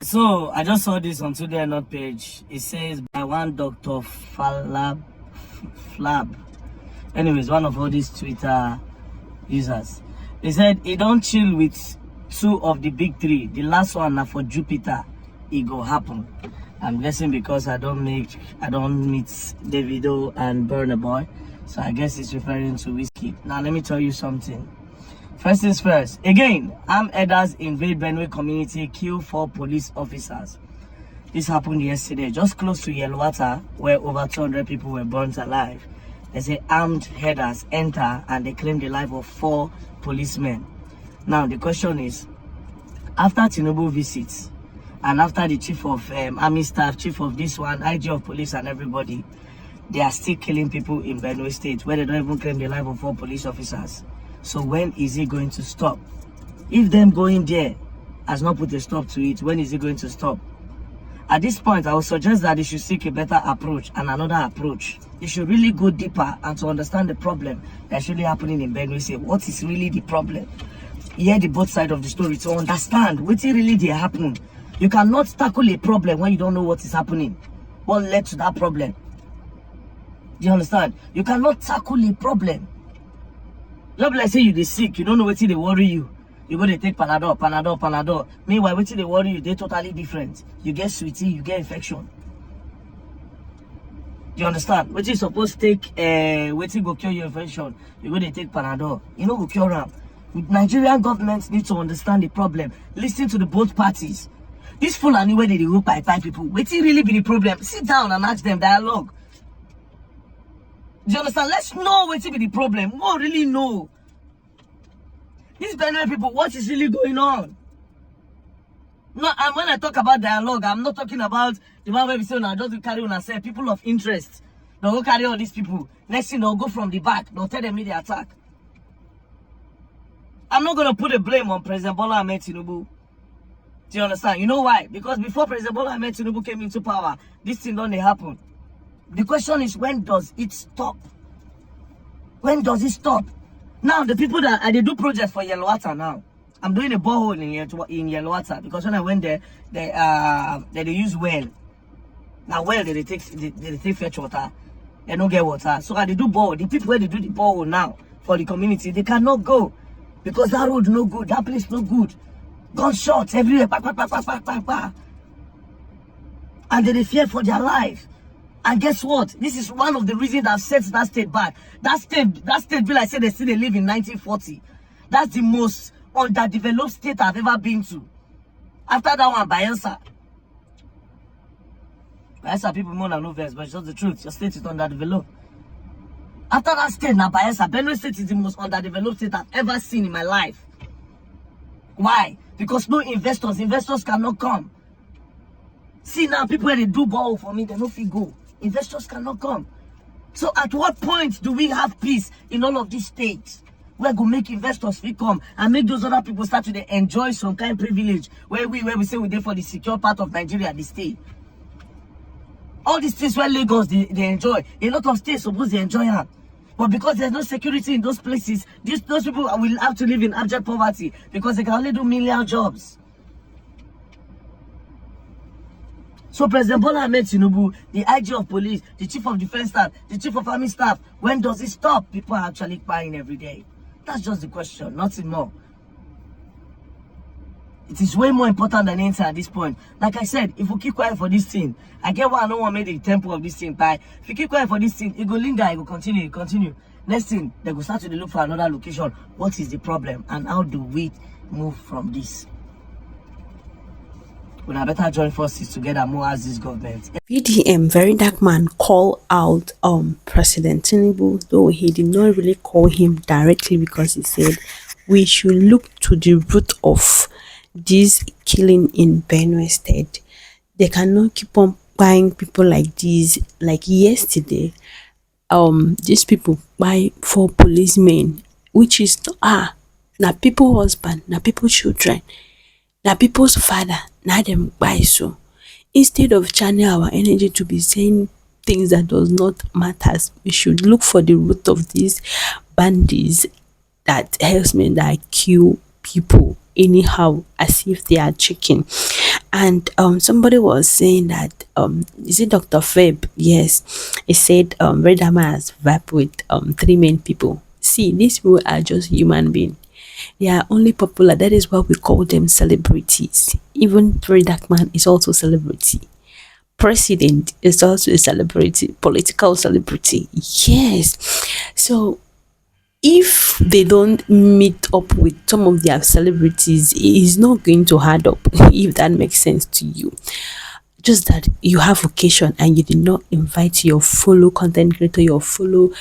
So I just saw this on Today Not page. It says by one Dr. Flab. Anyways, one of all these Twitter users. They said he don't chill with two of the big three. The last one now for Jupiter. It go happen. I'm guessing because I don't meet Davido and Burna Boy. So I guess it's referring to whiskey. Now let me tell you something. First things first. Again, armed herders invade Benue community, kill 4 police officers. This happened yesterday, just close to Yelwata, where over 200 people were burnt alive. They say armed herders enter and they claim the life of 4 policemen. Now the question is, after Tinubu visits, and after the chief of army staff, chief of this one, IG of police and everybody, they are still killing people in Benue State, where they don't even claim the life of 4 police officers. So when is it going to stop? If them going there has not put a stop to it, when is it going to stop? At this point, I would suggest that they should seek a better approach and another approach. They should really go deeper and to understand the problem that's really happening in Benue State. What is really the problem? Hear the both sides of the story to understand what really they happen. You cannot tackle a problem when you don't know what is happening. What led to that problem? Do you understand? You cannot tackle a problem. Not like say you dey sick, you don't know what they worry you. You go to take Panadol. Meanwhile, what they worry you, they're totally different. You get sweetie, you get infection. Do you understand? What you supposed to take, what go cure your infection, you go to take Panadol. You know go cure them. Nigerian government need to understand the problem. Listen to the both parties. This Fulani where they go by people, what really be the problem? Sit down and ask them dialogue. Do you understand? Let's know what be the problem. We don't really know. These Benue people, what is really going on? No, and when I talk about dialogue, I'm not talking about the one where we say, just to carry on and say people of interest. They'll go carry all these people. Next thing, they'll go from the back. They'll tell them the attack. I'm not going to put a blame on President Bola Ahmed Tinubu. Do you understand? You know why? Because before President Bola Ahmed Tinubu came into power, this thing don't happen. The question is, when does it stop? When does it stop? Now, the people that they do projects for Yelwata now. I'm doing a borehole in Yelwata because when I went there, they use well. Now, well, they take fetch water. They don't get water. So, they do borehole. The people where they do the borehole now for the community, they cannot go because that road no good. That place no good. Gunshots everywhere. And they fear for their life. And guess what? This is one of the reasons that sets that state back. That state bill I said they still live in 1940. That's the most underdeveloped state I've ever been to. After that one, Bayelsa. Bayelsa people more than no verse, but it's just the truth. Your state is underdeveloped. After that state, now Bayelsa, Benue State is the most underdeveloped state I've ever seen in my life. Why? Because no investors cannot come. See now, people when they do borrow for me, they don't feel go. Investors cannot come. So at what point do we have peace in all of these states? We're going to make investors feel come and make those other people start to enjoy some kind of privilege where we say we're there for the secure part of Nigeria, the state. All these things where Lagos, they enjoy. A lot of states suppose they enjoy them. But because there's no security in those places, those people will have to live in abject poverty because they can only do menial jobs. So President Bola Ahmed Tinubu, the IG of police, the chief of defense staff, the chief of army staff, when does it stop? People are actually crying every day. That's just the question, nothing more. It is way more important than anything at this point. Like I said, if we keep quiet for this thing, I get why I don't want to make the tempo of this thing by. If you keep quiet for this thing, it will linger, it will continue. Next thing, they will start to look for another location. What is the problem and how do we move from this? We better join forces together more as this government. VDM Verydarkman called out President Tinubu, though he did not really call him directly because he said we should look to the root of this killing in Benue State. They cannot keep on buying people like these. Like yesterday, these people buy 4 policemen, which is na people husband, na people children, na people's father, na them buy. So instead of channel our energy to be saying things that does not matters, we should look for the root of these bandits, that herdsmen that kill people anyhow as if they are chicken. And somebody was saying that is it Dr. Feb? Yes, he said Verydarkman has vibed with three main people. See, these people are just human beings. They are only popular. That is why we call them celebrities. Even Verydarkman is also celebrity. President is also a celebrity, political celebrity. Yes. So if they don't meet up with some of their celebrities, it is not going to add up, if that makes sense to you. Just that you have occasion and you did not invite your fellow content creator, your fellow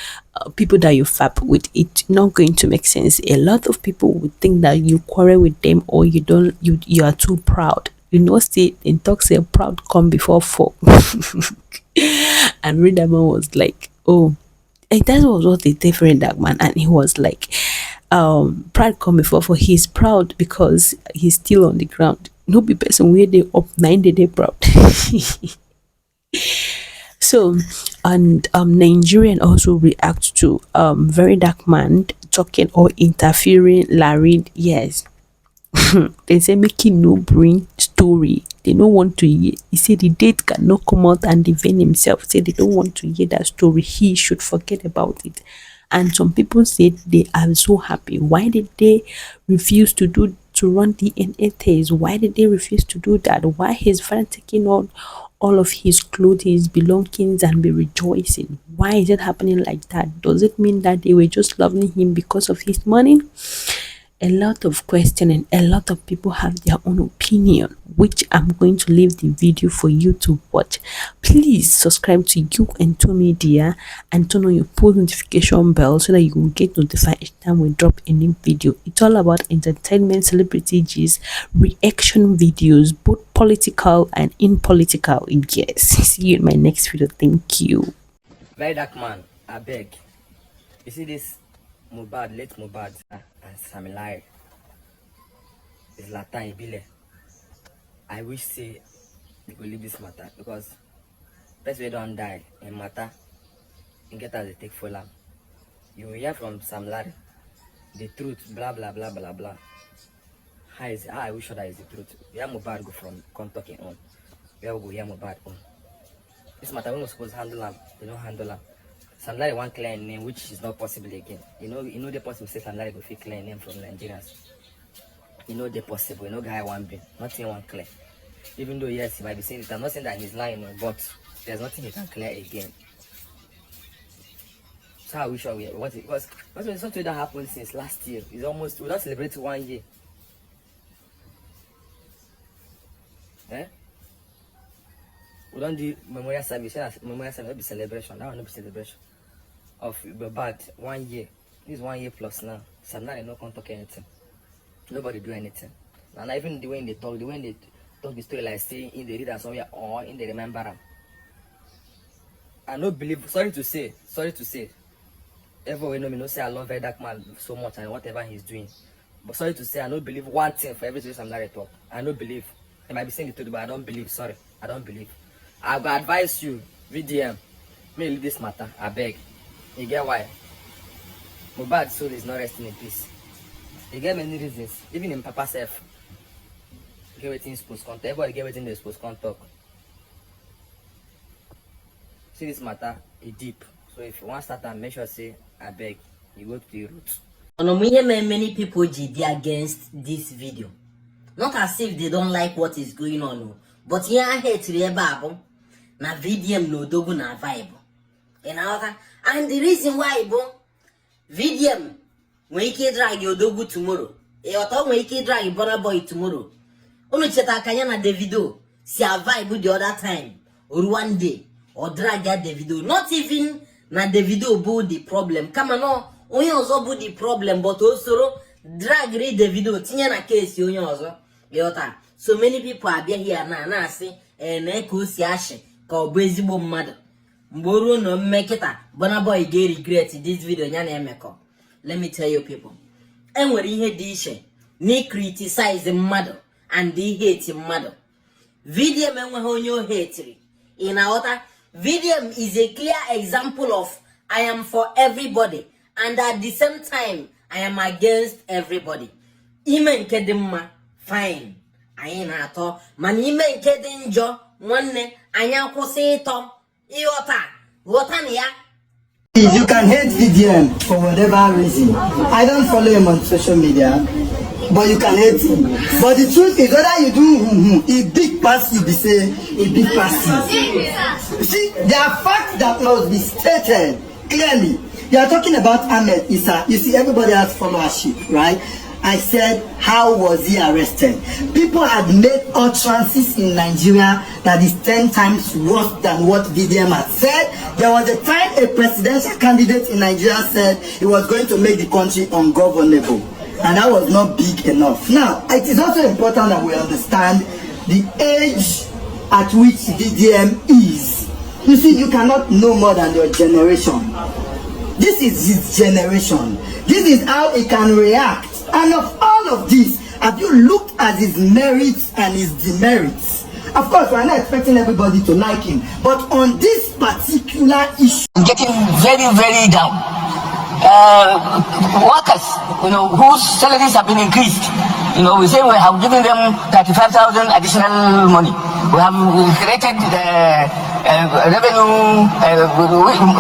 people that you fap with, it's not going to make sense. A lot of people would think that you quarrel with them, or you are too proud. You know, say in talk say proud come before fall. And Verydarkman was like, oh, and that was what they did for Verydarkman, and he was like, pride come before for he's proud because he's still on the ground. No be person where they up 9 they proud. So, and Nigerian also react to Verydarkman talking or interfering Larry. Yes. They say make him no bring story. They don't want to hear. He said the date cannot come out, and defend himself. Say they don't want to hear that story. He should forget about it. And some people said they are so happy. Why did they refuse to run DNA test? Why did they refuse to do that? Why is father taking on all of his clothes, his belongings, and be rejoicing? Why is it happening like that? Does it mean that they were just loving him because of his money? A lot of questioning, a lot of people have their own opinion, which I'm going to leave the video for you to watch. Please subscribe to You and Two Media and turn on your post notification bell so that you will get notified each time we drop a new video. It's all about entertainment, celebrity gist, reaction videos, both political and impolitical. Yes. See you in my next video. Thank you. Verydarkman, I beg. You see this Mubad, late Mubad, and Samilai is Lata Ibile. I wish say we could leave this matter because first we don't die in matter and get as they take for lamb. You will hear from Sam Larry the truth, blah blah blah blah blah. How is it? How I wish that is the truth. Where Mubad go from come talking on. Where we go hear Mubad on. This matter we was supposed to handle them, they don't handle them. Sam Larry one clear name, which is not possible again. You know the possible say Sam Larry go fit clear name from Nigerians. You know the possible, you know guy one be, nothing one clear. Even though yes, he might be saying it, I'm not saying that he's lying, but there's nothing he can clear again. So I wish I will what it was something that happened since last year. It's almost we don't celebrate 1 year. We don't do memorial service, memorial service will be celebration, that will not be celebration. Of bad 1 year. This is 1 year plus now. So now they no can't talk anything. Nobody do anything. And even the way they talk the story like say in the reader somewhere or in the remember them. I don't believe, sorry to say, everyone know me, no say I love Verydarkman so much and whatever he's doing. But sorry to say, I don't believe one thing for every situation I'm not talk. I don't believe. I might be saying the truth, but I don't believe. Sorry, I don't believe. I will advise you, VDM, may leave this matter. I beg. You get why? Mubad's soul is not resting in peace. You get many reasons. Even in Papa self. Get waiting supposed to talk. Everybody get waiting they're supposed to talk. See this matter is deep. So if you want to start and make sure say I beg, you go to the root. Many people be against this video. Not as if they don't like what is going on, but here I hate the Bible. Na VDM no dogu na vibe. And the reason why VDM when you drag your dogu tomorrow, when you drag your brother boy tomorrow. Onu cheta kanya na Davido si a vibe the other time or one day or drag that Davido. Not even na Davido bo the problem. Come on, only also bo the problem, but also drag read Davido. Tinya na case only also. So many people are here na say na eko si ashe ka obezigbo mmadu. Mboro no mmekita bona boy get regret this video nya na emeko. Let me tell you people. Enwere ihe dị iche ni criticize mmadu and they hate mother. VDM enweghị hate. In our VDM is a clear example of I am for everybody and at the same time I am against everybody. Ime nke dị mma, fine. anyị na-atọ mana ime nke dị njọ nwanne anyị akwụsị ịtọ ghọta na ya. You can hate VDM for whatever reason. I don't follow him on social media, but you can hate him. But the truth is, whether you do a big pass, you be say a big pass. You see, there are facts that must be stated clearly. You are talking about Ahmed Issa. You see, everybody has followership, right? I said, how was he arrested? People had made utterances in Nigeria that is 10 times worse than what VDM had said. There was a time a presidential candidate in Nigeria said he was going to make the country ungovernable. And that was not big enough. Now, it is also important that we understand the age at which VDM is. You see, you cannot know more than your generation. This is his generation. This is how he can react. And of all of this, have you looked at his merits and his demerits? Of course, we're not expecting everybody to like him, but on this particular issue, getting very, very down. Workers, whose salaries have been increased. We say we have given them 35,000 additional money. We have created the revenue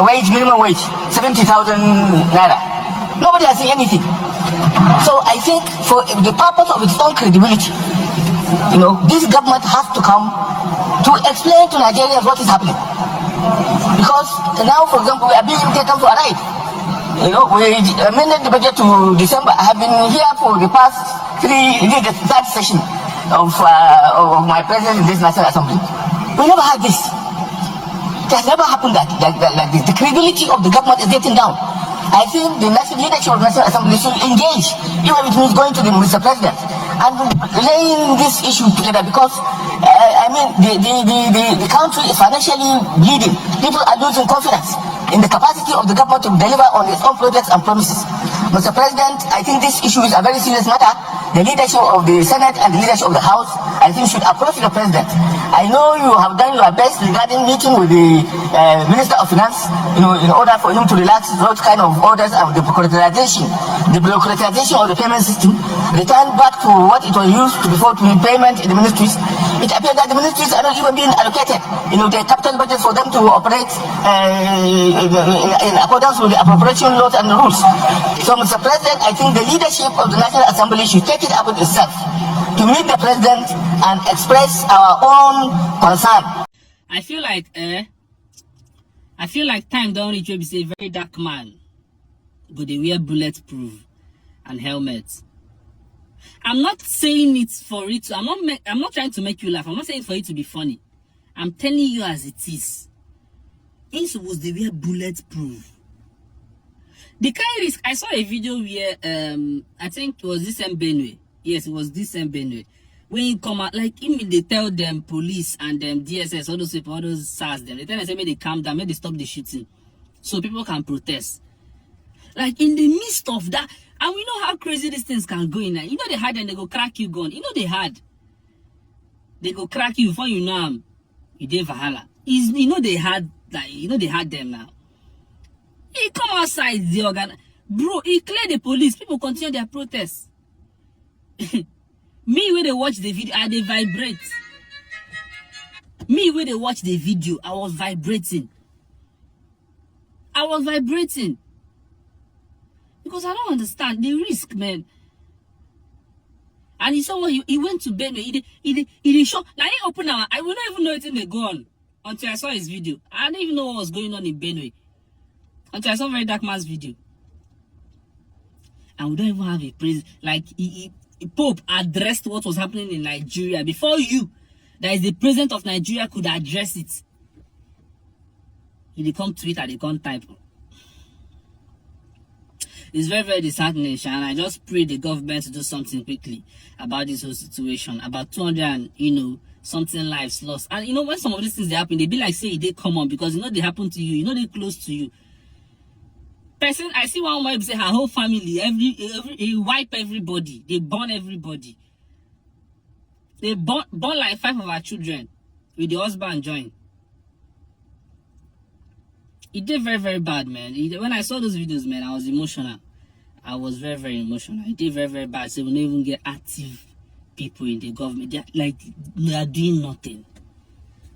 wage, minimum wage, 70,000 naira. Nobody has seen anything. So I think for the purpose of its own credibility, this government has to come to explain to Nigerians what is happening. Because now, for example, we are being taken for a ride. We amended the budget to December. I have been here for the past the third session of my presence in this National Assembly. We never had this. It has never happened like this. The credibility of the government is getting down. I think the national leadership of the National Assembly should engage, even if it means going to the Mr. President and laying this issue together, because the country is financially bleeding. People are losing confidence in the capacity of the government to deliver on its own projects and promises. Mr. President, I think this issue is a very serious matter. The leadership of the Senate and the leadership of the House, I think, should approach the President. I know you have done your best regarding meeting with the Minister of Finance, in order for him to relax those kind of orders of the bureaucratization of the payment system, return back to what it was used to before to payment in the ministries. It appears that the ministries are not even being allocated, the capital budget for them to operate in accordance with the appropriation laws and rules. So, Mr. President, I think the leadership of the National Assembly should take it up with itself to meet the President and express our own concern. I feel like time don't reach where we say very dark man, but they wear bulletproof and helmets. I'm not saying it for it. I'm not trying to make you laugh. I'm not saying it for it to be funny. I'm telling you as it is. It's supposed to wear bulletproof. The kind of risk. I saw a video where I think it was this Benue. Yes, it was this Benue. When you come out, like they tell them police and them DSS, all those people, all those SARS, them, they tell them, say, may they calm down, may they stop the shooting, so people can protest. Like in the midst of that, and we know how crazy these things can go in there. They had and they go crack you gun. They go crack you before you know them. You did Valhalla. They had they had them now. He come outside the organ, bro. He clear the police. People continue their protests. Me when they watch the video, they vibrate. Me when they watch the video, I was vibrating. Because I don't understand the risk, man. And he saw what he went to Benue. He show. Now he open now. I will not even know it in the go on until I saw his video. I didn't even know what was going on in Benue until I saw Verydarkman's video. And we don't even have a praise. Like Pope addressed what was happening in Nigeria before you, that is the president of Nigeria, could address it. He come tweet and they come type. It's very, very disheartening, and I just pray the government to do something quickly about this whole situation. About 200 and, something lives lost. And, when some of these things they happen, they be like, say, they come on, because, they happen to you, they close to you. Person, I see one wife say her whole family, he wipe everybody. They burn everybody. They burn like 5 of our children with the husband join. It did very, very bad, man. When I saw those videos, man, I was emotional. I was very, very emotional. It did very, very bad. So we don't even get active people in the government, they are doing nothing.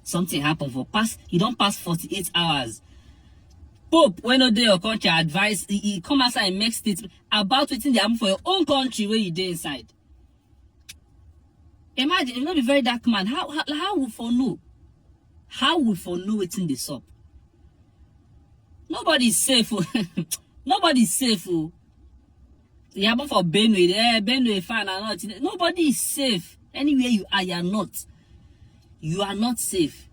Something happened for you don't pass 48 hours. Pope, when no day your country advice, he come outside and make statements about what they happen for your own country where you dey inside. Imagine, if not be Verydarkman, how we for know? How we for know what's in this up? Nobody's safe. Nobody's safe. You happen for Benue, Benue fan and not. Nobody is safe. Anywhere you are, you are not. You are not safe.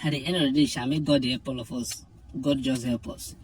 At the end of the day, shall may God help all of us. God just help us.